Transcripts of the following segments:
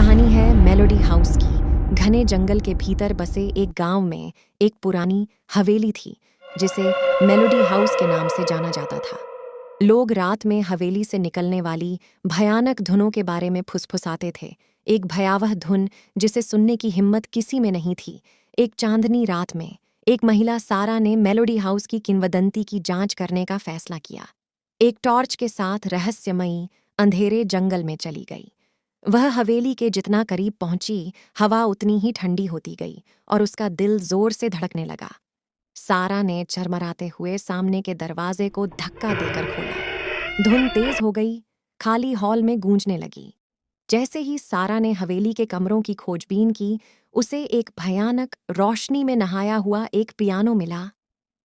कहानी है melody house की। घने जंगल के भीतर बसे एक गांव में एक पुरानी हवेली थी जिसे मेलोडी हाउस के नाम से जाना जाता था। लोग रात में हवेली से निकलने वाली भयानक धुनों के बारे में फुसफुसाते थे। एक भयावह धुन जिसे सुनने की हिम्मत किसी में नहीं थी। एक चांदनी रात में एक महिला सारा ने मेलोडी हाउस की किंवदंती की जांच करने का फैसला किया। एक टॉर्च के साथ रहस्यमयी अंधेरे जंगल में चली गई। वह हवेली के जितना करीब पहुंची, हवा उतनी ही ठंडी होती गई और उसका दिल जोर से धड़कने लगा। सारा ने चरमराते हुए सामने के दरवाजे को धक्का देकर खोला। धुन तेज हो गई, खाली हॉल में गूंजने लगी। जैसे ही सारा ने हवेली के कमरों की खोजबीन की, उसे एक भयानक रोशनी में नहाया हुआ एक पियानो मिला।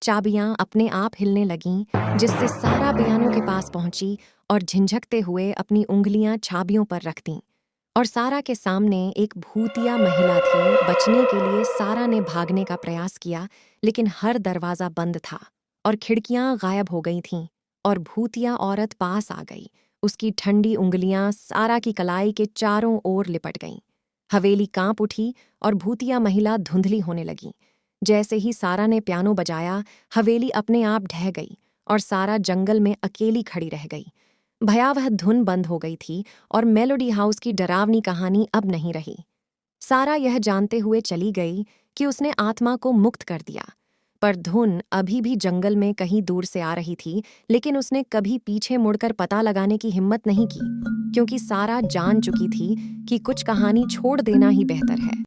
चाबियां अपने आप हिलने लगीं, जिससे सारा पियानो के पास पहुंची और झिंझकते हुए अपनी उंगलियां चाबियों पर रख दीं। और सारा के सामने एक भूतिया महिला थी। बचने के लिए सारा ने भागने का प्रयास किया, लेकिन हर दरवाजा बंद था और खिड़कियां गायब हो गई थीं। और भूतिया औरत पास आ गई। उसकी ठंडी उंगलियां सारा की कलाई के चारों ओर लिपट गईं। हवेली कांप उठी और भूतिया महिला धुंधली होने लगी। जैसे ही सारा ने पियानो बजाया, हवेली अपने आप ढह गई और सारा जंगल में अकेली खड़ी रह गई। भयावह धुन बंद हो गई थी और मेलोडी हाउस की डरावनी कहानी अब नहीं रही। सारा यह जानते हुए चली गई कि उसने आत्मा को मुक्त कर दिया, पर धुन अभी भी जंगल में कहीं दूर से आ रही थी। लेकिन उसने कभी पीछे मुड़कर पता लगाने की हिम्मत नहीं की, क्योंकि सारा जान चुकी थी कि कुछ कहानी छोड़ देना ही बेहतर है।